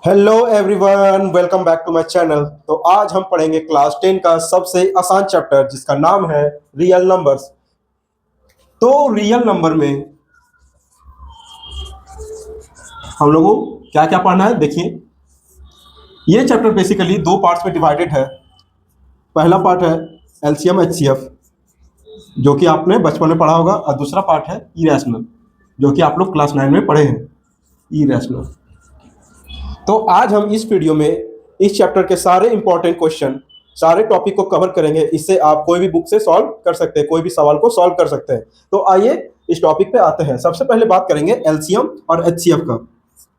Hello everyone, welcome back to my channel. तो आज हम पढ़ेंगे क्लास 10 का सबसे आसान चैप्टर जिसका नाम है रियल नंबर्स। तो रियल नंबर में हम लोगों को क्या क्या पढ़ना है, देखिए। ये चैप्टर बेसिकली दो पार्ट्स में डिवाइडेड है। पहला पार्ट है एलसीएम एचसीएफ, जो कि आपने बचपन में पढ़ा होगा, और दूसरा पार्ट है इरेशनल, जो कि आप लोग क्लास 9 में पढ़े हैं, इरेशनल। तो आज हम इस वीडियो में इस चैप्टर के सारे इंपॉर्टेंट क्वेश्चन, सारे टॉपिक को कवर करेंगे। इससे आप कोई भी बुक से सॉल्व कर सकते हैं, कोई भी सवाल को सॉल्व कर सकते हैं। तो आइए इस टॉपिक पे आते हैं। सबसे पहले बात करेंगे एलसीएम और एचसीएफ का।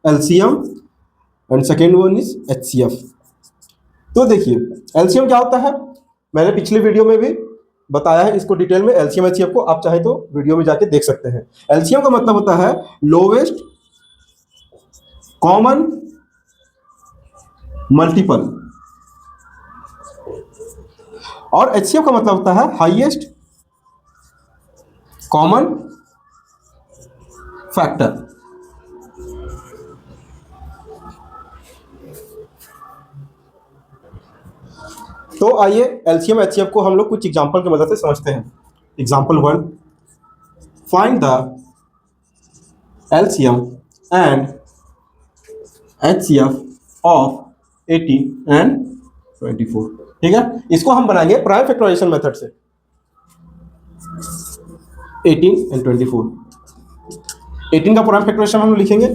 LCM and second one is HCF. तो देखिए, एलसीएम क्या होता है, मैंने पिछले वीडियो में भी बताया है इसको डिटेल में। एलसीएम एचसीएफ को आप चाहे तो वीडियो में जाके देख सकते हैं। एलसीएम का मतलब होता है लोवेस्ट कॉमन मल्टीपल, और एचसीएफ का मतलब होता है हाईएस्ट कॉमन फैक्टर। तो आइए एलसीएम एचसीएफ को हम लोग कुछ एग्जांपल की मदद से समझते हैं। Example 1, find the LCM and HCF of 18 and 24। ठीक है, इसको हम बनाएंगे प्राइम फैक्टराइजेशन मेथड से। 18 एंड 24। 18 का प्राइम फैक्टराइजेशन हम लिखेंगे,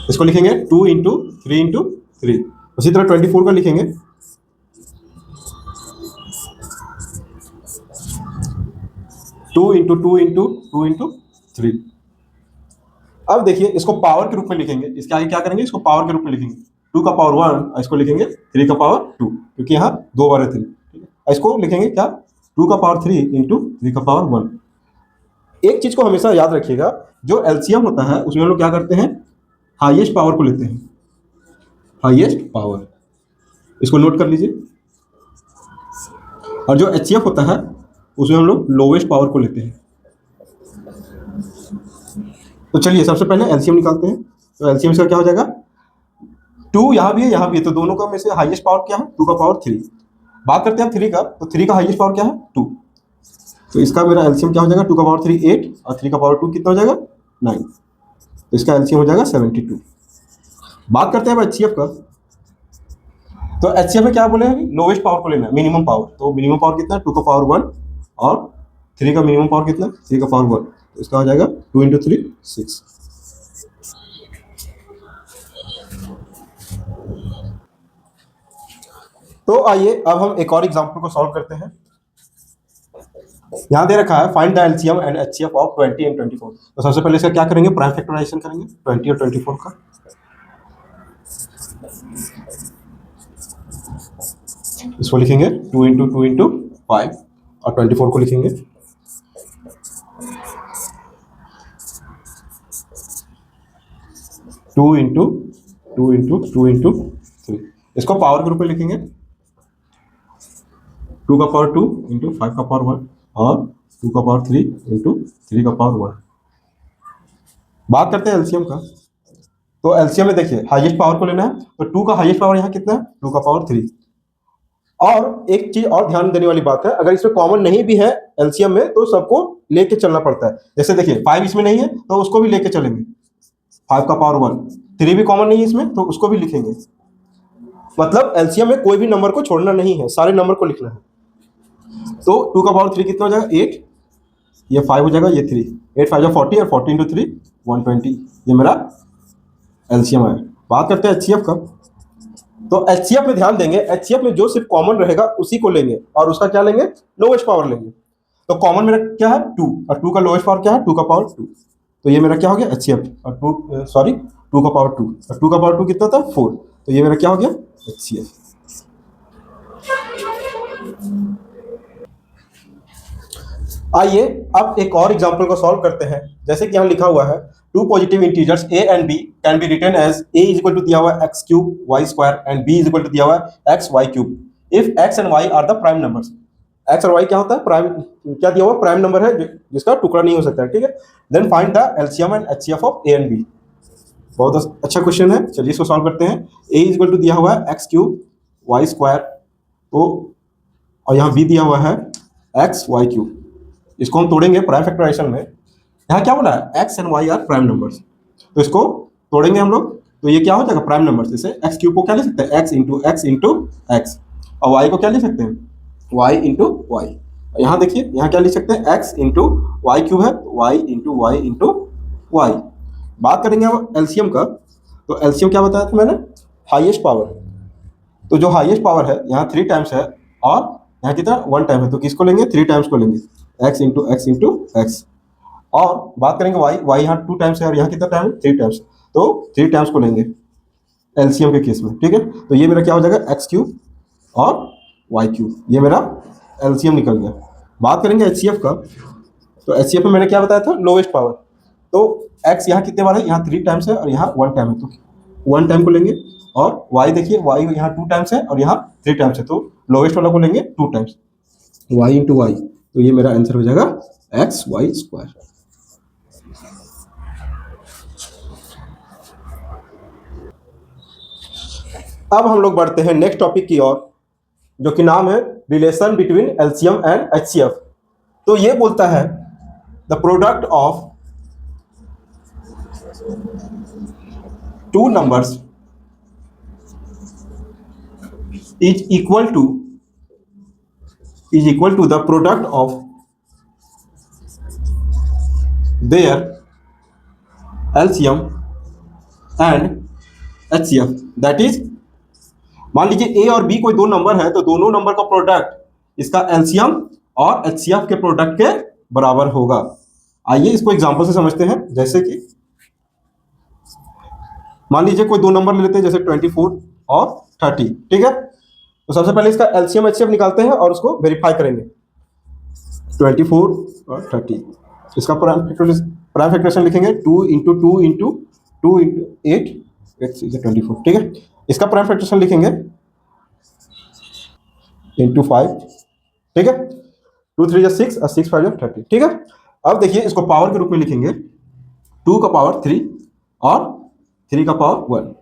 इसको लिखेंगे 2 इंटू 3 इंटू 3। उसी तरह 24 का लिखेंगे 2 इंटू 2 इंटू 2 इंटू 3। अब देखिए, इसको पावर के रूप में लिखेंगे। इसके आगे क्या करेंगे, इसको पावर के रूप में लिखेंगे। 2 का पावर 1, इसको लिखेंगे 3 का पावर 2, क्योंकि यहाँ 2 बार है 3। ठीक है, इसको लिखेंगे क्या, 2 का पावर 3 इंटू 3 का पावर 1। एक चीज को हमेशा याद रखिएगा, जो एलसीएम होता है उसमें हम लोग क्या करते हैं, हाईएस्ट पावर को लेते हैं। हाईएस्ट पावर, इसको नोट कर लीजिए। और जो एचसीएफ होता है उसमें हम लोग लोवेस्ट पावर को लेते हैं। तो चलिए सबसे पहले एलसीएम निकालते हैं। तो एलसीएम इसका क्या हो जाएगा, 2 यहाँ भी है यहाँ भी है, तो दोनों का में से हाईएस्ट पावर क्या है, 2 का पावर 3। बात करते हैं 3 का, तो 3 का हाईएस्ट पावर क्या है, 2। तो इसका मेरा एलसीएम क्या हो जाएगा, 2 का पावर 3 8, और 3 का पावर 2 कितना हो जाएगा, 9। तो इसका एलसीएम हो जाएगा 72। बात करते हैं अब एचसीएफ का। तो एचसीएफ में क्या बोले हैं, लोवेस्ट पावर को लेना है, मिनिमम पावर। तो मिनिमम पावर कितना है, 2 का पावर 1, और 3 का मिनिमम पावर कितना है, 3 का पावर 1। तो इसका हो जाएगा 2 इंटू 3 6। तो आइए अब हम एक और एग्जांपल को सॉल्व करते हैं। यहां दे रखा है find the LCM and HCF of 20 and 24। तो सबसे पहले इसका क्या करेंगे, प्राइम फैक्टराइजेशन करेंगे 20 और 24 का। इसको लिखेंगे 2 इंटू 2 इंटू 5, और 24 को लिखेंगे 2 इंटू 2 इंटू 2 इंटू 3। इसको पावर के रूप में लिखेंगे, 2 का पावर 2 इंटू 5 का पावर 1, और 2 का पावर 3 इंटू 3 का पावर 1। बात करते हैं एलसीएम का। तो एलसीएम में देखिए हाईएस्ट पावर को लेना है, तो 2 का हाईएस्ट पावर यहाँ कितना है, 2 का पावर 3। और एक चीज और ध्यान देने वाली बात है, अगर इसमें कॉमन नहीं भी है एलसीएम में, तो सबको लेके चलना पड़ता है। जैसे देखिए 5 इसमें नहीं है, तो उसको भी लेके चलेंगे, 5 का पावर 1। 3 भी कॉमन नहीं है इसमें, तो उसको भी लिखेंगे। मतलब एलसीएम में कोई भी नंबर को छोड़ना नहीं है, सारे नंबर को लिखना है। तो 2 का पावर 3 कितना हो जाएगा, 8, ये 5 हो जाएगा, ये 3, 8 5 जा 40, और 40 इंटू 3 120। ये मेरा एलसीएम है। बात करते हैं एचसीएफ का। तो एचसीएफ में ध्यान देंगे, एचसीएफ में जो सिर्फ कॉमन रहेगा उसी को लेंगे, और उसका क्या लेंगे, लोवेस्ट पावर लेंगे। तो कॉमन मेरा क्या है, 2, और 2 का लोवेस्ट पावर क्या है, 2 का पावर 2। तो ये मेरा क्या हो गया एचसीएफ, और 2 का पावर 2, और 2 का पावर 2 कितना था, 4। तो ये मेरा क्या हो गया, एचसीएफ। आइए अब एक और एग्जांपल को सॉल्व करते हैं। जैसे कि यहाँ लिखा हुआ है, 2 positive integers a and b can be written as a is equal to दिया हुआ है x cube y square and b is equal to दिया हुआ है x y cube if x and y are the prime numbers. X और Y क्या होता है, प्राइम, क्या दिया हुआ, प्राइम नंबर है जिसका टुकड़ा नहीं हो सकता है, ठीक है। Then find the LCM and HCF of A and B. बहुत अच्छा क्वेश्चन है, चलिए इसको सॉल्व करते हैं। ए इज इक्वल टू दिया हुआ है एक्स क्यूब वाई स्क्वायर, तो और यहाँ बी दिया हुआ है एक्स वाई क्यूब। इसको हम तोड़ेंगे प्राइम फैक्टराइजेशन में। यहाँ क्या बोला है, X and Y are prime numbers, तो इसको तोड़ेंगे हम लोग, तो ये क्या हो जाएगा, प्राइम नंबर। जैसे एक्स क्यूब को क्या लिख सकते हैं, एक्स इंटू एक्स, और वाई को क्या लिख सकते हैं, वाई इंटू वाई। यहाँ देखिए, यहाँ क्या लिख सकते हैं, एक्स इंटू वाई क्यूब है, वाई इंटू वाई। बात करेंगे अब एलसीएम का, तो एलसीएम क्या बताया था मैंने, हाईएस्ट पावर। तो जो हाईएस्ट पावर है यहाँ 3 टाइम्स है और यहाँ कितना 1 टाइम है, तो किसको लेंगे, 3 टाइम्स को लेंगे, एक्स इंटू एक्स। और बात करेंगे वाई यहाँ 2 टाइम्स है और यहाँ कितना टाइम है, 3 टाइम्स, तो 3 टाइम्स को लेंगे एलसीएम के केस में, ठीक है। तो ये मेरा क्या हो जाएगा, एक्स क्यूब और वाई क्यूब, ये मेरा एलसीएम निकल गया। बात करेंगे एचसीएफ का, तो एचसीएफ में मैंने क्या बताया था, लोवेस्ट पावर। तो एक्स यहाँ कितने बार है, यहाँ 3 टाइम्स है और यहाँ 1 टाइम है, तो 1 टाइम को लेंगे। और वाई देखिए, वाई यहाँ 2 टाइम्स है और यहाँ 3 टाइम्स है, तो लोवेस्ट वाला को लेंगे 2 टाइम्स, वाई इंटू वाई, तो ये मेरा आंसर हो जाएगा एक्स वाई स्क्वायर। अब हम लोग बढ़ते हैं नेक्स्ट टॉपिक की ओर, जो कि नाम है relation between LCM and HCF. तो ये बोलता है the product of 2 numbers is equal to the product of their LCM and HCF। That is, मान लीजिए ए और बी कोई 2 नंबर है, तो दोनों नंबर का प्रोडक्ट इसका एलसीएम और एचसीएफ के प्रोडक्ट के बराबर होगा। आइए इसको एग्जांपल से समझते हैं। जैसे कि मान लीजिए कोई 2 नंबर ले लेते हैं, जैसे 24 और 30, ठीक है। तो सबसे पहले इसका एलसीएम एचसीएफ निकालते हैं और उसको वेरीफाई करेंगे। 24 और 30, इसका प्राइम फैक्टराइजेशन लिखेंगे, 2 इंटू 2 इंटू 2 इंटू 8 24, ठीक है। इसका प्राइम फैक्टराइजेशन लिखेंगे इंटू 5, ठीक है। 2 3 6 और 6 5 30, ठीक है। अब देखिए इसको पावर के रूप में लिखेंगे, 2 का पावर 3 और 3 का पावर 1,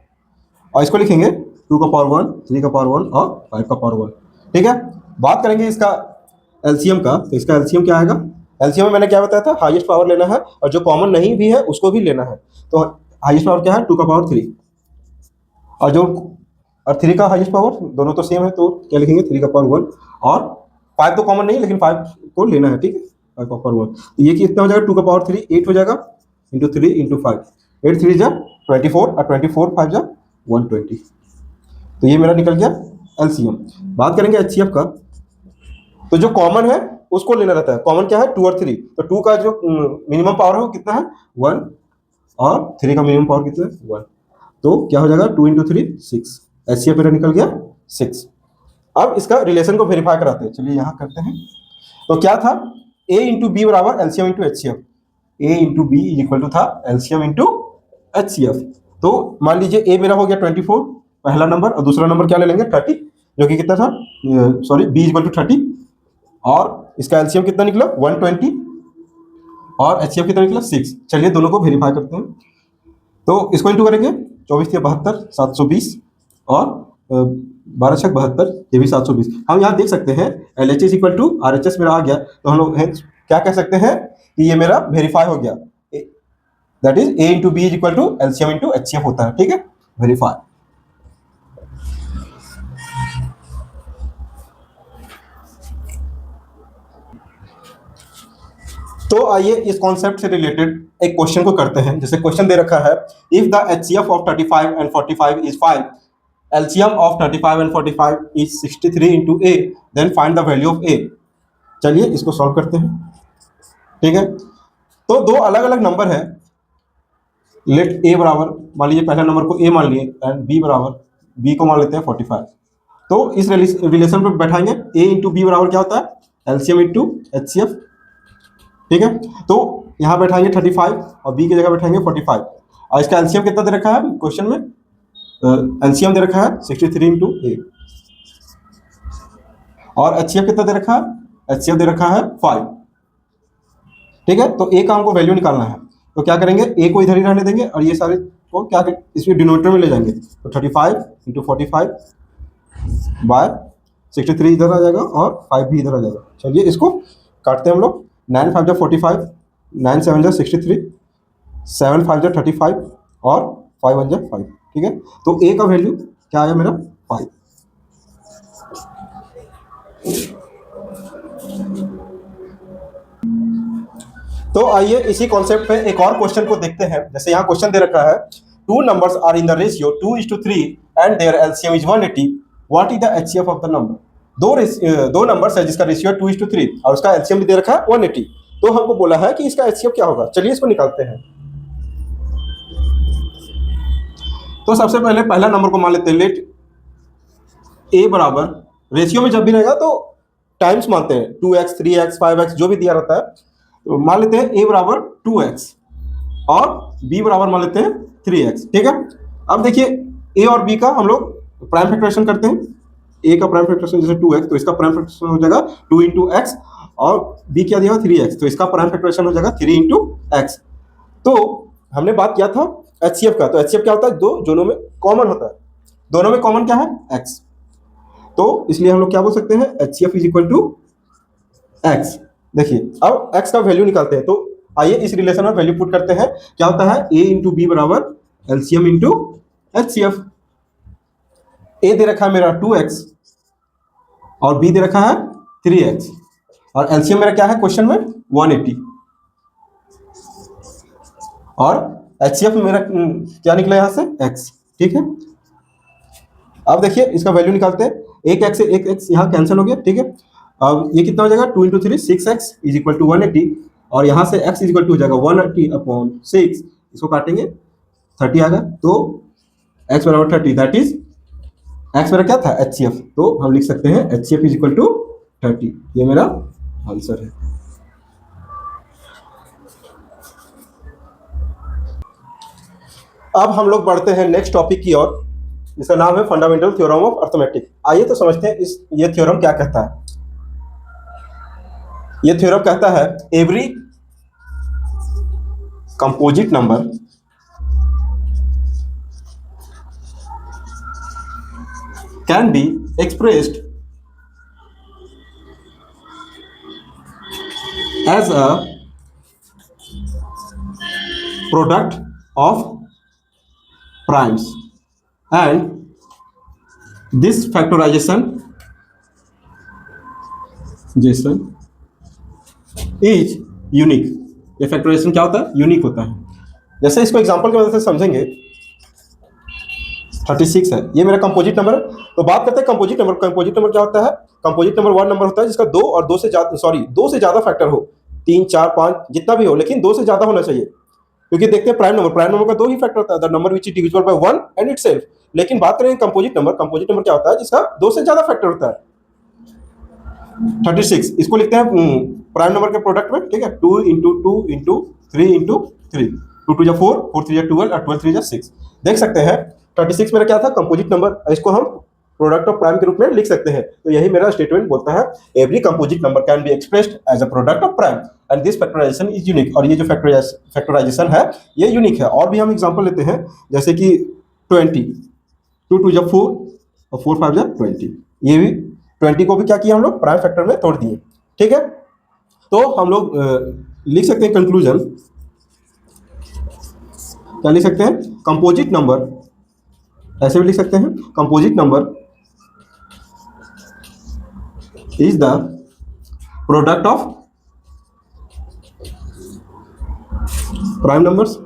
और इसको लिखेंगे 2 का पावर 1, 3 का पावर 1 और 5 का पावर 1, ठीक है। बात करेंगे इसका एलसीएम का, तो इसका एलसीएम क्या आएगा, एलसीएम में मैंने क्या बताया था, हाईएस्ट पावर लेना है और जो कॉमन नहीं भी है उसको भी लेना है। तो हाईएस्ट पावर क्या है, 2 का पावर 3, और जो और 3 का हाईएस्ट पावर, दोनों तो सेम है, तो क्या लिखेंगे, 3 का पावर 1, और 5 तो कॉमन नहीं लेकिन 5 को लेना है, ठीक है, 5 का पावर 1। तो ये कितना हो जाएगा, 2 का पावर 3 8 हो जाएगा, इंटू 3 इंटू 5, 8 3 जा 24 और 24 5 जा 120, तो ये मेरा निकल गया एलसीएम। बात करेंगे एचसीएफ का, तो जो कॉमन है उसको लेना रहता है। कॉमन क्या है, 2 और 3, तो 2 का जो मिनिमम पावर है वो कितना है, 1, और 3 का मिनिमम पावर कितना है, 1, तो क्या हो जाएगा 2 इंटू 3 6, एचसीएफ मेरा निकल गया 6। अब इसका रिलेशन को वेरीफाई कराते हैं, चलिए यहाँ करते हैं। तो क्या था, ए इंटू बी बराबर LCM into HCF, A into B is equal to था एलसीएम इंटू एचसीएफ। तो मान लीजिए ए मेरा हो गया 24 पहला नंबर, और दूसरा नंबर क्या ले लेंगे 30, जो कि कितना था, sorry B is equal to 30, और इसका एलसीएम कितना निकला 120, और एचसीएफ कितना निकला 6। चलिए दोनों को वेरीफाई करते हैं। तो इसको इंटू करेंगे, 24 या 72 720, और 12 6 72, ये भी 720। हम यहाँ देख सकते हैं LHS इक्वल टू RHS मेरा आ गया, तो हम लोग क्या कह सकते हैं कि ये मेरा वेरीफाई हो गया। That is A into B is equal to LCM into HCF होता है, ठीक है, वेरीफाई। तो आइए इस कॉन्सेप्ट से रिलेटेड एक क्वेश्चन को करते हैं। जैसे क्वेश्चन दे रखा है, if the HCF of 35 and 45 is 5, LCM of 35 and 45 is 63 into A, then find the value of A। चलिए इसको सॉल्व करते हैं, ठीक है। तो 2 अलग अलग नंबर है, लेट A बराबर, मान लीजिए पहला नंबर को A मान लिए, एंड B बराबर, B को मान लेते हैं 45। तो इस रिलेशन पर बैठाएंगे, A इंटू बी बराबर क्या होता है, LCM इंटू HCF, ठीक है। तो यहाँ बैठाएंगे 35 और B की जगह बैठाएंगे 45, और इसका LCM कितना दे रखा है क्वेश्चन में, एलसीएम दे रखा है 63 इंटू 8, और एचसीएफ कितना दे रखा है, एचसीएफ दे रखा है 5, ठीक है। तो ए का हमको वैल्यू निकालना है, तो क्या करेंगे, ए को इधर ही रहने देंगे और ये सारे को क्या इसमें डिनोमिनेटर में ले जाएंगे। तो 35 इंटू 45 बाय 63 इधर आ जाएगा और 5 भी इधर आ जाएगा। चलिए इसको काटते हैं हम लोग। 9 5 जा 45, 9 7 जा 63, 7 5 जा 35 और 5 1 जा 5, ठीक है। तो ए का वैल्यू क्या आया मेरा 5। तो आइए इसी कॉन्सेप्ट पे एक और क्वेश्चन को देखते हैं। जैसे यहाँ क्वेश्चन दे रखा है, two numbers are in the ratio 2:3 and their LCM is 180, what is the HCF of the number. दो नंबर्स है जिसका रेशियो 2:3 और उसका एलसीएम भी दे रखा है 180। तो हमको बोला है कि इसका एचसीएफ क्या होगा। चलिए इसको निकालते हैं। तो सबसे पहले पहला नंबर को मान लेते हैं, लेट ए बराबर, रेशियो में जब भी रहेगा तो टाइम्स मानते हैं, 2x 3x 5x जो भी दिया रहता है। तो मान लेते हैं a बराबर 2x और b बराबर मान लेते हैं 3x, ठीक है। अब देखिए a और b का हम लोग प्राइम फैक्टराइजेशन करते हैं। a का प्राइम फैक्टराइजेशन जैसे 2x, तो इसका प्राइम फैक्टराइजेशन हो जाएगा 2 इंटू एक्स, और b क्या दिया 3x, तो इसका प्राइम फैक्टराइजेशन हो जाएगा 3 इंटू एक्स। तो हमने बात किया था एचसीएफ का, तो एचसीएफ क्या होता है, दोनों में कॉमन होता है। दोनों में कॉमन क्या है, x। तो इसलिए हम लोग क्या बोल सकते हैं, HCF is equal to x। देखिए अब x का वैल्यू निकालते हैं। तो आइए इस रिलेशन में वैल्यू पुट करते हैं। क्या होता है, a इंटू बी बराबर एलसीएम इंटू एचसीएफ। a दे रखा है मेरा 2x और b दे रखा है 3x और एलसीएम मेरा क्या है क्वेश्चन में 180 और एचसीएफ मेरा क्या निकला यहां से x, ठीक है। अब देखिए इसका वैल्यू निकालते हैं। एक x से एक x यहाँ कैंसिल हो गया, ठीक है। अब ये कितना हो जाएगा, 2 into 3 6x is equal to 180 और यहाँ से x इज इक्वल टू हो जाएगा 180/6। इसको काटेंगे 30 आएगा, तो x बराबर 30, दैट इज x मेरा क्या था एचसीएफ। तो हम लिख सकते हैं एचसीएफ इज इक्वल टू 30। ये मेरा आंसर है। अब हम लोग बढ़ते हैं नेक्स्ट टॉपिक की ओर, इसका नाम है फंडामेंटल थ्योरम ऑफ अर्थमेटिक। आइए तो समझते हैं ये थ्योरम क्या कहता है। ये थ्योरम कहता है every composite number can be expressed as a product of primes and this factorisation is unique. ये फैक्टराइजेशन क्या होता है, यूनिक होता है। जैसे इसको एग्जांपल की मदद से समझेंगे, 36 है, ये मेरा कंपोजिट नंबर है। तो बात करते हैं कंपोजिट नंबर। कंपोजिट नंबर क्या होता है, कंपोजिट नंबर वह नंबर होता है जिसका दो और दो से ज्यादा फैक्टर हो, 3 4 5 जितना भी हो, लेकिन 2 से ज्यादा होना चाहिए। क्योंकि देखते हैं प्राइम नंबर का 2 ही फैक्टर होता है, the number which is divisible by 1 and itself. लेकिन बात करें कंपोजिट नंबर क्या होता है, जिसका 2 से ज्यादा फैक्टर होता है। 36 इसको लिखते हैं प्राइम नंबर के प्रोडक्ट में, ठीक है। 2 इंटू 2 इंटू 3 इंटू 3, 2 2 जा 4, 4 3 जा 12 और 12 3 जा 6। देख सकते हैं 36 मेरा क्या था, कंपोजिट नंबर। इसको हम प्रोडक्ट ऑफ प्राइम के रूप में लिख सकते हैं। तो यही मेरा स्टेटमेंट बोलता है, every composite number can be expressed as a product of prime and this factorisation is unique. और ये जो फैक्टराइजेशन है ये यूनिक है। और भी हम एग्जांपल लेते हैं, जैसे कि 20, 2 2 जा 4 और 4 5 जा 20। ये भी 20 को भी क्या किया हम लोग, प्राइम फैक्टर में तोड़ दिए, ठीक है। तो हम लोग लिख सकते हैं कंक्लूजन, क्या लिख सकते हैं, कंपोजिट नंबर, ऐसे भी लिख सकते हैं, composite number is the product of prime numbers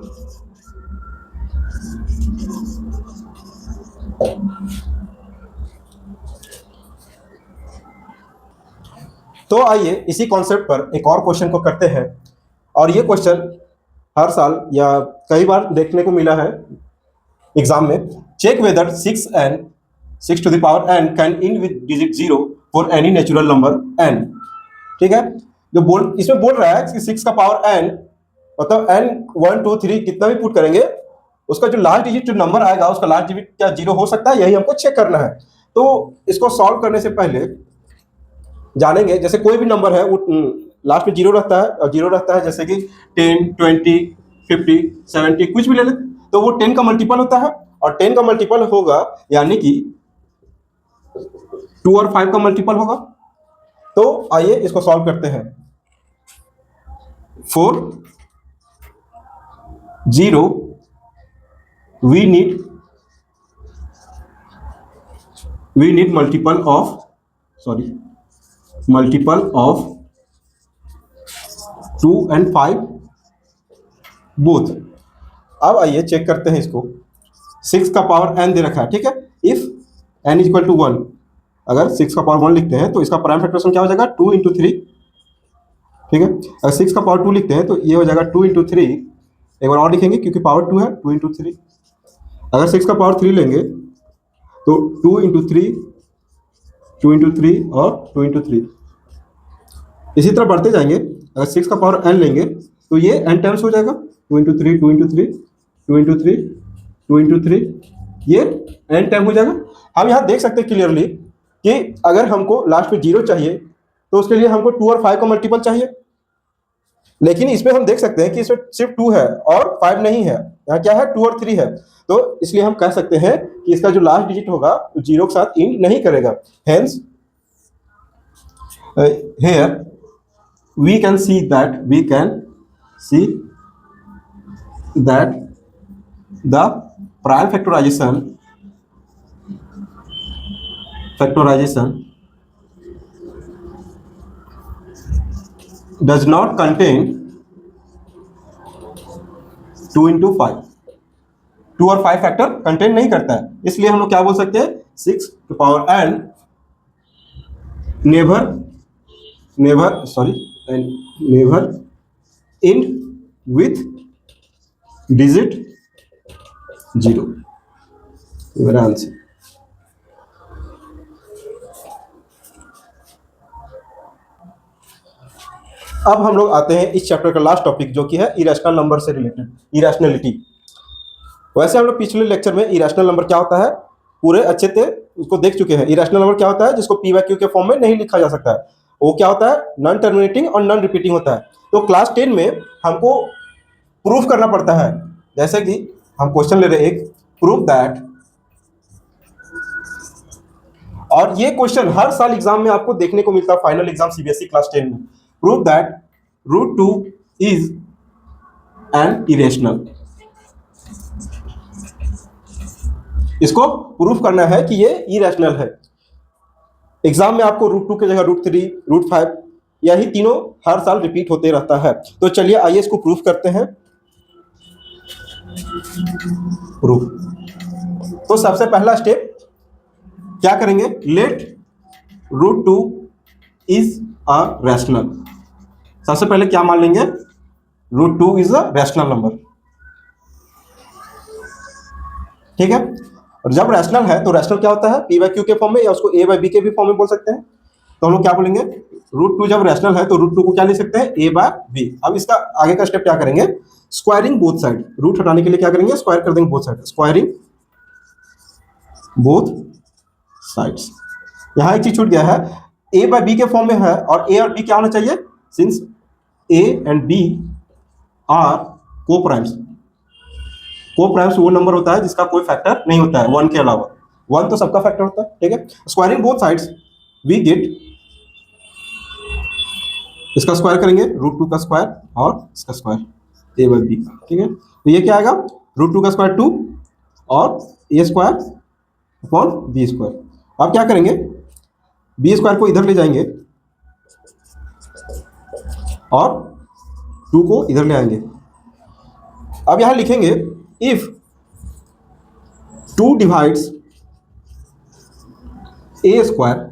तो आइए इसी कॉन्सेप्ट पर एक और क्वेश्चन को करते हैं। और ये क्वेश्चन हर साल या कई बार देखने को मिला है एग्जाम में। Check whether 6 to the power n can end with digit 0 for any natural number n, ठीक है। जो इसमें बोल रहा है कि 6 का पावर n मतलब n 1 2 3 कितना भी पुट करेंगे, उसका जो लास्ट डिजिट जो नंबर आएगा उसका लास्ट डिजिट क्या 0 हो सकता है, यही हमको चेक करना है। तो इसको सॉल्व करने से पहले जानेंगे, जैसे कोई भी नंबर है वो लास्ट में जीरो रहता है, और जीरो रहता है जैसे कि 10, 20, 50, 70 कुछ भी ले ले, तो वो 10 का मल्टीपल होता है, और 10 का मल्टीपल होगा यानी कि 2 और 5 का मल्टीपल होगा। तो आइए इसको सॉल्व करते हैं। 4 0 we need multiple of 2 and 5 both. अब आइए चेक करते हैं इसको। 6 का पावर n दे रखा है, ठीक है। If n is equal to 1, अगर 6 का पावर 1 लिखते हैं तो इसका प्राइम फैक्टरेशन क्या हो जाएगा 2 इंटू 3, ठीक है। अगर 6 का पावर 2 लिखते हैं तो ये हो जाएगा 2 इंटू 3, एक बार और लिखेंगे क्योंकि पावर 2 है, 2 इंटू 3। अगर 6 का पावर 3 लेंगे तो 2 इंटू 3, 2 इंटू 3 और 2 इंटू 3, इसी तरह बढ़ते जाएंगे। अगर 6 का पावर n लेंगे तो ये n टाइम्स हो जाएगा, 2 इंटू 3, 2 इंटू 3, 2 इंटू 3, 2 इंटू 3, ये n टाइम हो जाएगा। हम यहाँ देख सकते हैं क्लियरली कि अगर हमको लास्ट में जीरो चाहिए तो उसके लिए हमको 2 और 5 का मल्टीपल चाहिए, लेकिन इसमें हम देख सकते हैं कि इसमें सिर्फ 2 है और 5 नहीं है। यहाँ क्या है 2 और 3 है, तो इसलिए हम कह सकते हैं कि इसका जो लास्ट डिजिट होगा जीरो के साथ इंड नहीं करेगा। Hence here we can see that the prime factorization does not contain 2 into 5, 2 और 5 फैक्टर कंटेन नहीं करता है, इसलिए हम लोग क्या बोल सकते हैं 6 to power n never end with digit 0, मेरा आंसर। अब हम लोग आते हैं इस चैप्टर का लास्ट टॉपिक जो कि है इरेशनल नंबर से रिलेटेड, इरेशनलिटी। वैसे हम लोग पिछले लेक्चर में इरेशनल नंबर क्या होता है पूरे अच्छे से उसको देख चुके हैं। इरेशनल नंबर क्या होता है जिसको पी वाई क्यू के फॉर्म में नहीं लिखा जा सकता है, वो क्या होता है नॉन टर्मिनेटिंग और नॉन रिपीटिंग होता है। तो क्लास 10 में हमको प्रूफ करना पड़ता है, जैसे कि हम क्वेश्चन ले रहे एक प्रूफ दैट, और ये क्वेश्चन हर साल एग्जाम में आपको देखने को मिलता है, फाइनल एग्जाम सीबीएसई क्लास 10 में। Proof that √2 is an irrational. इसको प्रूफ करना है कि ये इरेशनल है। एग्जाम में आपको √2 की जगह √3, √5 यही तीनों हर साल रिपीट होते रहता है। तो चलिए आइए इसको प्रूफ करते हैं। प्रूफ, तो सबसे पहला स्टेप क्या करेंगे, लेट √2 इज अ रैशनल। सबसे पहले क्या मान लेंगे, √2 इज अ रैशनल नंबर, ठीक है। और जब रैशनल है तो रैशनल क्या होता है पी बाई क्यू के फॉर्म में, या उसको ए बाई बी के भी फॉर्म में बोल सकते हैं। तो हम लोग क्या बोलेंगे, √2 जब रैशनल है तो √2 को क्या ले सकते हैं ए बाय बी। अब इसका आगे का स्टेप क्या करेंगे, स्क्वायरिंग बोथ साइड। रूट हटाने के लिए क्या करेंगे, स्क्वायर कर देंगे both side, squaring both sides. यहां एक चीज छूट गया है, ए बाय बी के फॉर्म में है और ए और बी क्या होना चाहिए, since A and B are coprimes. Coprimes वो नंबर होता है जिसका कोई फैक्टर नहीं होता है 1 के अलावा, 1 तो सबका फैक्टर होता है, ठीक है। Squaring both sides we get, इसका स्क्वायर करेंगे √2 का स्क्वायर और इसका स्क्वायर ए बाई बी का, ठीक है। तो ये क्या आएगा, √2 का स्क्वायर 2 और ए स्क्वायर अपॉन बी स्क्वायर। अब क्या करेंगे, बी स्क्वायर को इधर ले जाएंगे और 2 को इधर ले आएंगे। अब यहां लिखेंगे if 2 divides A square,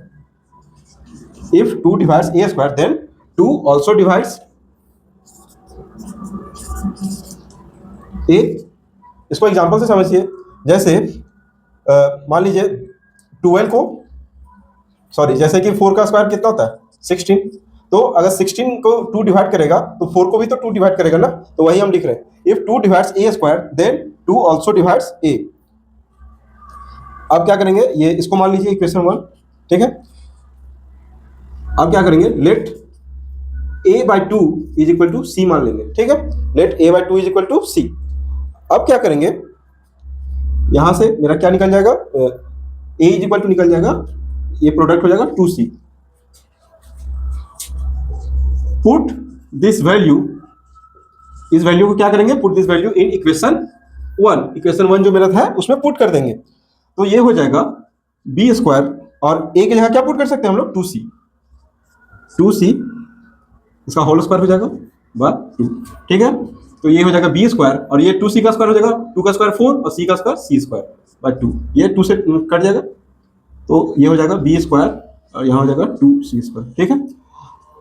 if 2 divides a square then 2 also divides a। इसको एग्जांपल से समझिए, जैसे मान लीजिए 12 को जैसे कि 4 का स्क्वायर कितना होता है 16, तो अगर 16 को 2 डिवाइड करेगा तो 4 को भी तो 2 डिवाइड करेगा ना, तो वही हम लिख रहे हैं if 2 divides a square then 2 also divides a। अब क्या करेंगे, ये इसको मान लीजिए इक्वेशन 1, ठीक है। अब क्या करेंगे, let a/2 is equal to C मान लेंगे, ठीक है। Let a/2 is equal to C. अब क्या करेंगे, यहां से मेरा क्या निकल जाएगा, a इज इक्वल टू निकल जाएगा, ये प्रोडक्ट हो जाएगा 2c। पुट दिस वैल्यू, इस वैल्यू को क्या करेंगे, put this value in equation 1। Equation 1 जो मेरा था उसमें पुट कर देंगे, तो ये हो जाएगा b² और a की जगह क्या पुट कर सकते हैं हम लोग, 2c, इसका होल स्क्वायर हो जाएगा बाय 2, ठीक है। तो ये हो जाएगा b² और ये 2c का स्क्वायर हो जाएगा, 2 का स्क्वायर 4 और c का स्क्वायर c² बाय 2, ये 2 से कट जाएगा, तो ये हो जाएगा b² और यहाँ हो जाएगा 2c², ठीक है।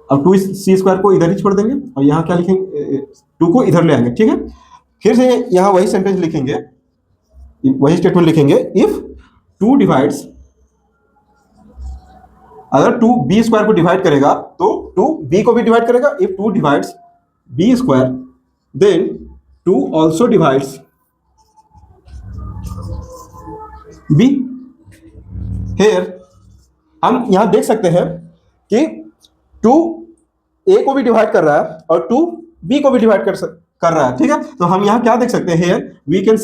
अब 2c² को इधर ही छोड़ देंगे और यहाँ क्या लिखेंगे, 2 को इधर ले आएंगे, ठीक है। फिर से यहाँ वही सेंटेंस लिखेंगे, वही स्टेटमेंट लिखेंगे, इफ 2 डिवाइड्स, अगर 2 b² को डिवाइड करेगा तो 2 b को भी डिवाइड करेगा। If 2 divides b², then 2 also divides b। Here हम यहां देख सकते हैं कि 2 a को भी डिवाइड कर रहा है और 2 b को भी डिवाइड कर रहा है, ठीक है। तो हम यहां क्या देख सकते हैं, here we can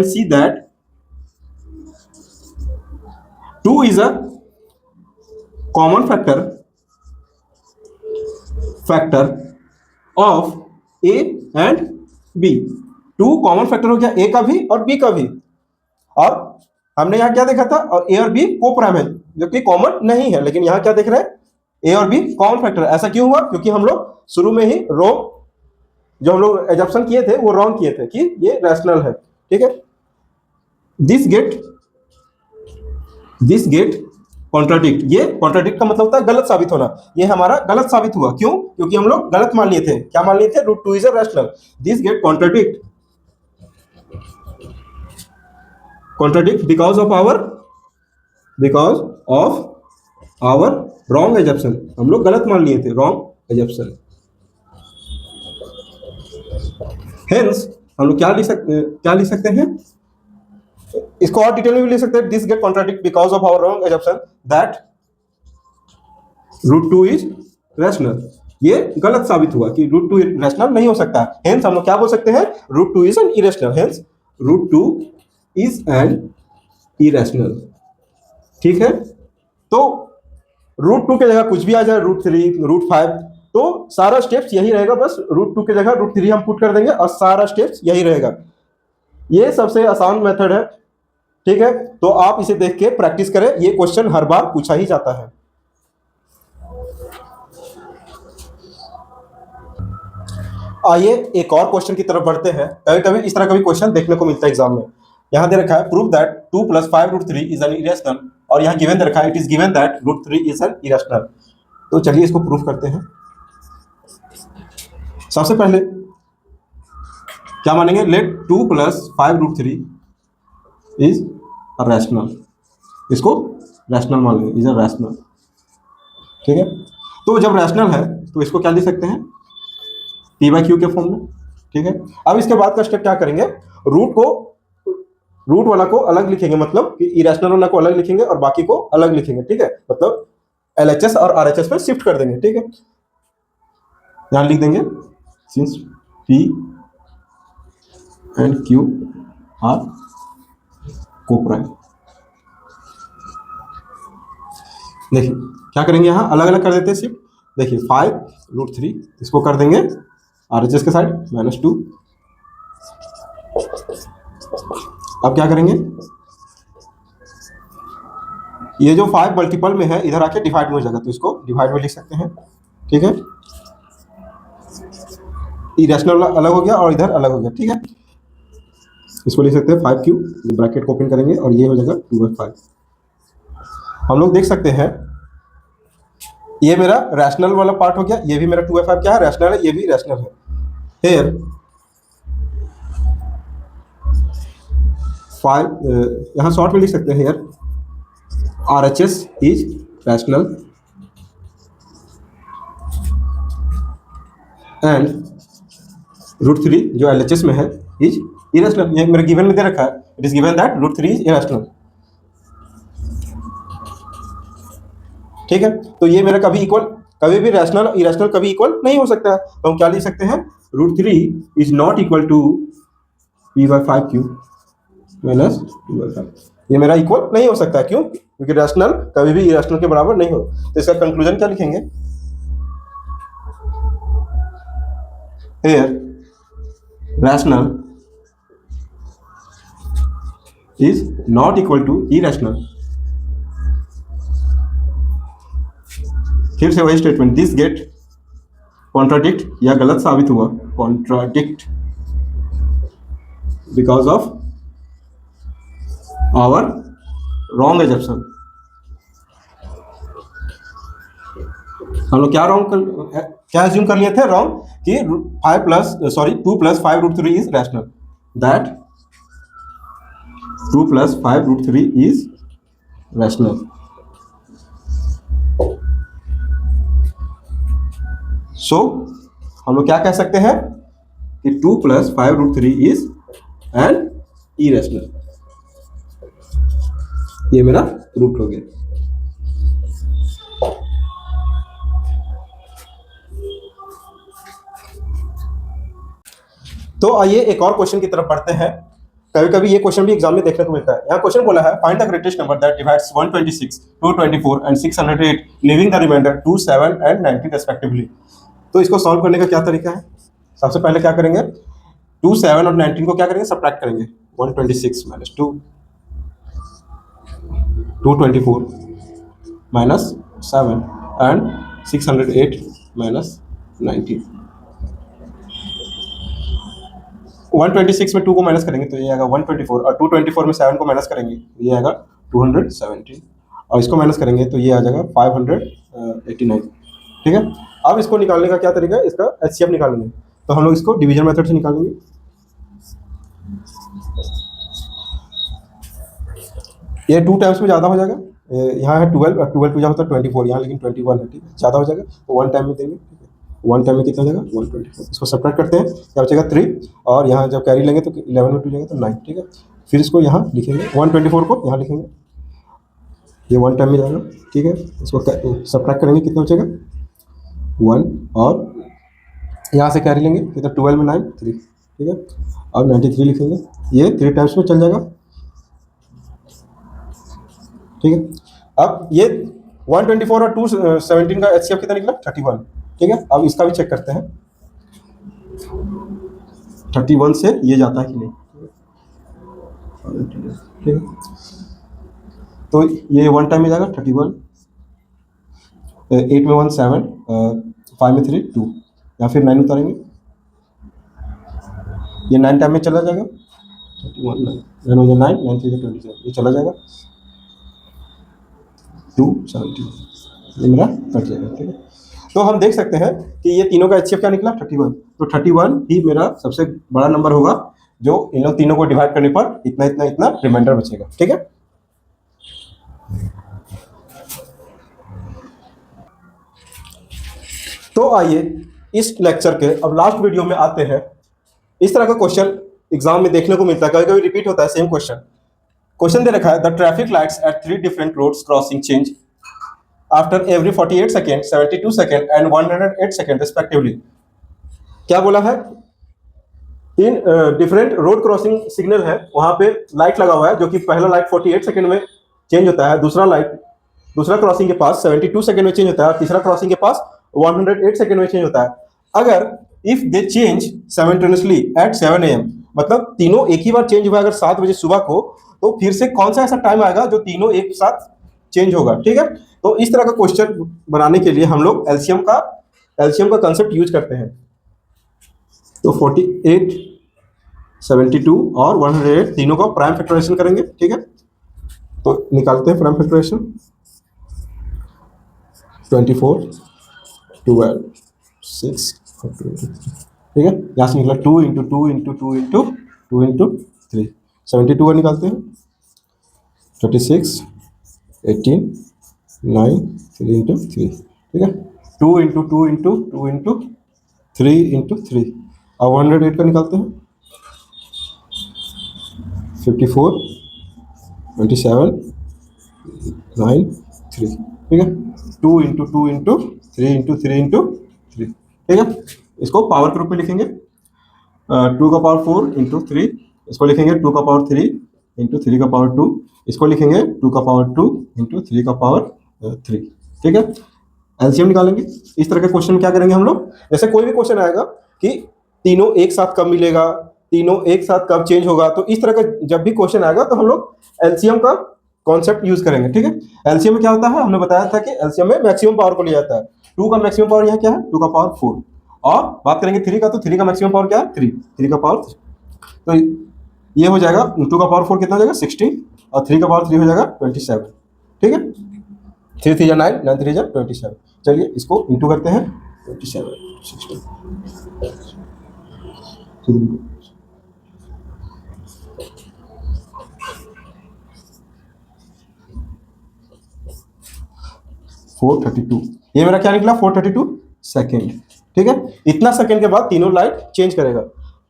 see that 2 is a common factor of a and b। 2 common factor हो गया a का भी और b का भी, और हमने यहाँ क्या देखा था, और a और b को प्राइम है जो कि कॉमन नहीं है, लेकिन यहाँ क्या देख रहे हैं, a और b कॉमन फैक्टर। ऐसा क्यों हुआ, क्योंकि हम लोग शुरू में ही रॉन्ग, जो हम लोग एजम्पशन किए थे वो रॉन्ग किए थे कि ये रैशनल है, ठीक है। दिस गेट कॉन्ट्राडिक्ट, ये कॉन्ट्राडिक्ट का मतलब होता है गलत साबित होना, ये हमारा गलत साबित हुआ, क्यों, क्योंकि हम लोग गलत मान लिए थे, क्या मान लिए थे, √2 is a rational. This get contradict because of our wrong assumption, हम लोग गलत मान लिए थे, रॉन्ग एजम्पशन। हेंस हम लोग क्या लिख सकते हैं, इसको और डिटेल में भी लिख सकते हैं, this get contradict because of our wrong assumption that √2 is rational. ये गलत साबित हुआ कि √2 रैशनल नहीं हो सकता। हेंस हम लोग क्या बोल सकते हैं, √2 is an irrational. Hence √2 is an irrational, ठीक है। तो √2 की जगह कुछ भी आ जाए, √3, √5, तो सारा स्टेप्स यही रहेगा, बस √2 की जगह √3 हम पुट कर देंगे और सारा स्टेप्स यही रहेगा। ये सबसे आसान मेथड है, ठीक है। तो आप इसे देख के प्रैक्टिस करें, ये क्वेश्चन हर बार पूछा ही जाता है। आइए एक और क्वेश्चन की तरफ बढ़ते हैं। कभी कभी इस तरह का भी क्वेश्चन देखने को मिलता है एग्जाम में। यहां दे रखा है, prove that 2 + 5√3 is an irrational, और यहां गिवन दे रखा है, it is given that √3 is an irrational. तो चलिए इसको प्रूफ करते हैं। सबसे पहले क्या मानेंगे, लेट 2 + 5√3 इज अ रैशनल, इसको रैशनल मान लेंगे, इज अ रैशनल, ठीक है। तो जब रैशनल है तो इसको क्या लिख सकते हैं, p/q के फॉर्म में, ठीक है। अब इसके बाद का स्टेप क्या करेंगे, रूट वाला को अलग लिखेंगे, मतलब कि इरेशनल वाला को अलग लिखेंगे और बाकी को अलग लिखेंगे, ठीक है। मतलब LHS और RHS में शिफ्ट कर देंगे, ठीक है। यहां लिख देंगे, since p and q are coprime. देखिए क्या करेंगे, यहां अलग अलग कर देते हैं शिफ्ट। देखिए 5√3 इसको कर देंगे RHS के साइड -2। अब क्या करेंगे, ये जो 5 मल्टीपल में है इधर आके डिवाइड में हो जाएगा, तो इसको डिवाइड में लिख सकते हैं, ठीक है। इरेशनल अलग हो गया और इधर अलग हो गया, ठीक है। इसको लिख सकते हैं 5q, ब्रैकेट को ओपन करेंगे और ये हो जाएगा 2/5। हम लोग देख सकते हैं ये मेरा रैशनल वाला पार्ट हो गया, ये भी मेरा 2/5 क्या है, रैशनल है, ये भी रैशनल है। हियर 5 यहाँ शॉर्ट में लिख सकते हैं, here RHS is rational and √3 जो LHS में है इज इरेशनल। ये मेरे गिवन में दे रखा है, it is given that √3 is irrational. ठीक है, तो ये मेरा कभी इक्वल, कभी भी रैशनल इरेशनल कभी इक्वल नहीं हो सकता है। तो हम क्या लिख सकते हैं, √3 is not equal to p/5q minus p/5। ये मेरा इक्वल नहीं हो सकता है, क्यों? क्योंकि रैशनल कभी भी इरेशनल के बराबर नहीं हो। तो इसका कंक्लूजन क्या लिखेंगे, here rational is not equal to irrational। फिर से वही स्टेटमेंट, दिस गेट कॉन्ट्राडिक्ट या गलत साबित हुआ, contradict because of our wrong assumption. हम लोग क्या एज्यूम कर लिए थे, रॉन्ग, कि 2 + 5√3 is rational, that 2 + 5√3 is rational. So हम लोग क्या कह सकते हैं कि 2 + 5√3 इज एन इरेशनल। ये मेरा प्रूफ हो गया। तो आइए एक और क्वेश्चन की तरफ बढ़ते हैं। कभी कभी ये क्वेश्चन भी एग्जाम में देखने को मिलता है। यहाँ क्वेश्चन बोला है, find the greatest number that divides 126, 224 and 608, leaving the remainder 2, 7 and 19 respectively. तो इसको सॉल्व करने का क्या तरीका है, सबसे पहले क्या करेंगे, 2, 7 और 19 को क्या करेंगे, सब्ट्रैक्ट करेंगे। 126 - 2, 224 - 7 एंड 608 - 19। 126 में 2 को माइनस करेंगे तो ये आएगा 124, और 224 में 7 को माइनस करेंगे तो ये आएगा 217, और इसको माइनस करेंगे तो ये आ जाएगा 589। ठीक है, अब इसको निकालने का क्या तरीका है, इसका एचसीएफ निकालेंगे। तो हम लोग इसको डिवीजन मेथड से निकालेंगे। ये 2 टाइम्स में ज़्यादा हो जाएगा, यहाँ है 12 और 12 होता है 24, यहाँ लेकिन 21 है। ठीक है, ज़्यादा हो जाएगा तो 1 टाइम में देंगे। ठीक है, 1 टाइम में कितना हो जाएगा, 124। इसको सब्ट्रैक्ट करते हैं, क्या बचेगा 3, और यहाँ जब कैरी लेंगे तो 11 में 2 जाएगा तो 9। ठीक है, फिर इसको यहाँ लिखेंगे, 124 को यहाँ लिखेंगे, ये 1 टाइम में जाएगा। ठीक है, इसको सब्ट्रैक्ट करेंगे, कितना बचेगा 1, और यहाँ से कैरी लेंगे कितना, 12 में 9 3। ठीक है, अब 93 लिखेंगे, ये 3 टाइम्स में चल जाएगा। ठीक है, अब ये 124 और 217 का एचसीएफ कितना निकला, 31। ठीक है, अब इसका भी चेक करते हैं, 31 से ये जाता है कि नहीं। ठीक है, तो ये 1 टाइम में जाएगा 31, 8 में 1 7, 5 में 3 2, या फिर 9 उतारेंगे, ये 9 टाइम में चला जाएगा, 31 9 हो जाए 9 9 3 27, ये चला जाएगा 270, ये मेरा कट जाएगा। ठीक है, तो हम देख सकते हैं कि ये तीनों का एचसीएफ क्या निकला, 31। तो 31 ही मेरा सबसे बड़ा नंबर होगा, जो इन लोग तीनों को डिवाइड करने पर इतना इतना इतना रिमाइंडर बचेगा। ठीक है, तो आइए इस लेक्चर के अब लास्ट वीडियो में आते हैं। इस तरह का क्वेश्चन एग्जाम में देखने को मिलता है, कभी कभी रिपीट होता है सेम क्वेश्चन दे रखा है, the traffic lights at 3 different roads crossing change after every 48 second, 72 second and 108 second respectively. क्या बोला है, 3 डिफरेंट रोड क्रॉसिंग सिग्नल है, वहां पे लाइट लगा हुआ है, जो कि पहला लाइट 48 सेकेंड में चेंज होता है, दूसरा क्रॉसिंग के पास 72 सेकेंड में चेंज होता है, और तीसरा क्रॉसिंग के पास 108 सेकेंड में चेंज होता है। अगर if they change simultaneously eight 7 AM, मतलब तीनों एक ही बार चेंज हुआ अगर 7 बजे सुबह को, तो फिर से कौन सा ऐसा टाइम आएगा जो तीनों एक साथ चेंज होगा। ठीक है, तो इस तरह का क्वेश्चन बनाने के लिए हम लोग एलसीएम का कंसेप्ट यूज करते हैं। तो 48, 72 और 108 तीनों का प्राइम फैक्टराइजेशन करेंगे। ठीक है, तो निकालते हैं प्राइम फैक्टराइजेशन, 24, 12, 6 और 23। ठीक है, यहाँ से निकला 2 × 2 × 2 × 2 × 3, 72 का निकालते हैं, 36, 18, 9, 3 × 3। ठीक है, 2 × 2 × 2 × 3 × 3, अब 108 का निकालते हैं, 54, 27, 9, 3। ठीक है, 2 इंटू 2 इंटू 3 इंटू 3 इंटू 3, ठीक है। इसको पावर के रूप में लिखेंगे, 2 का पावर 4 इंटू 3, इसको लिखेंगे 2 का पावर 3 इंटू 3 का पावर 2, इसको लिखेंगे 2 का पावर 2 इंटू 3 का पावर 3, ठीक है। एलसीएम निकालेंगे। इस तरह के क्वेश्चन क्या करेंगे हम लोग, जैसे कोई भी क्वेश्चन आएगा कि तीनों एक साथ कब मिलेगा, तीनों एक साथ कब चेंज होगा, तो इस तरह का जब भी क्वेश्चन आएगा तो हम लोग एलसीएम का कॉन्सेप्ट यूज करेंगे, ठीक है। एलसीएम में क्या होता है, हमने बताया था कि एलसीएम में मैक्सिमम पावर को लिया जाता है। 2 का मैक्सिमम पावर यहाँ क्या है, 2 का पावर 4, और बात करेंगे 3 का, तो 3 का मैक्सिमम पावर क्या है, 3 का पावर 3, तो ये हो जाएगा 2 का पावर 4 कितना हो जाएगा 16, और 3 का पावर 3 हो जाएगा 27, ठीक है। 3 3 9, 9 3 27। चलिए इसको इंटू करते हैं, 27 16, 432, ये मेरा क्या निकला 432 सेकेंड, ठीक है। इतना सेकेंड के बाद तीनों लाइट चेंज करेगा।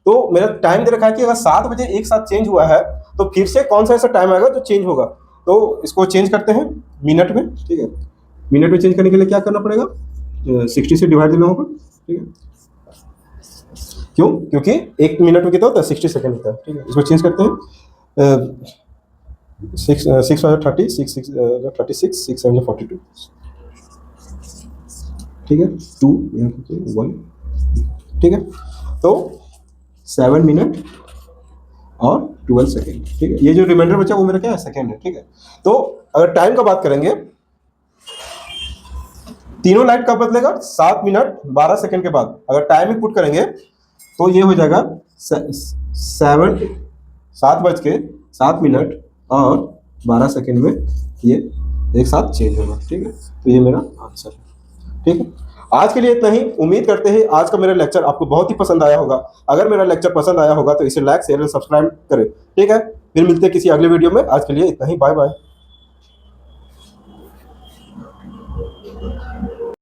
तो मेरा टाइम दे रखा है कि अगर 7 बजे एक साथ चेंज हुआ है तो फिर से कौन सा ऐसा टाइम आएगा जो चेंज होगा, तो इसको चेंज करते हैं मिनट में, ठीक है। मिनट में चेंज करने के लिए क्या करना पड़ेगा, 60 से डिवाइड देना होगा, ठीक है। क्यों, क्योंकि एक मिनट में कितना होता है 60 सेकेंड होता है, ठीक है। इसको चेंज करते हैं, 6 6 30 6 6 36 6 7 42, ठीक है। 2 1, ठीक है। तो 7 मिनट और 12 सेकेंड, ठीक है। ये जो रिमाइंडर बचा वो मेरा क्या है, सेकेंड है, ठीक है। तो अगर टाइम का बात करेंगे, तीनों लाइट कब बदलेगा, 7 मिनट 12 सेकेंड के बाद अगर टाइम में पुट करेंगे तो ये हो जाएगा 7 बज के 7 मिनट और 12 सेकेंड में ये एक साथ चेंज होगा, ठीक है। तो ये मेरा आंसर है, ठीक है। आज के लिए इतना ही। उम्मीद करते हैं आज का मेरा लेक्चर आपको बहुत ही पसंद आया होगा। अगर मेरा लेक्चर पसंद आया होगा तो इसे लाइक शेयर और सब्सक्राइब करें, ठीक है। फिर मिलते हैं किसी अगले वीडियो में। आज के लिए इतना ही, बाय बाय।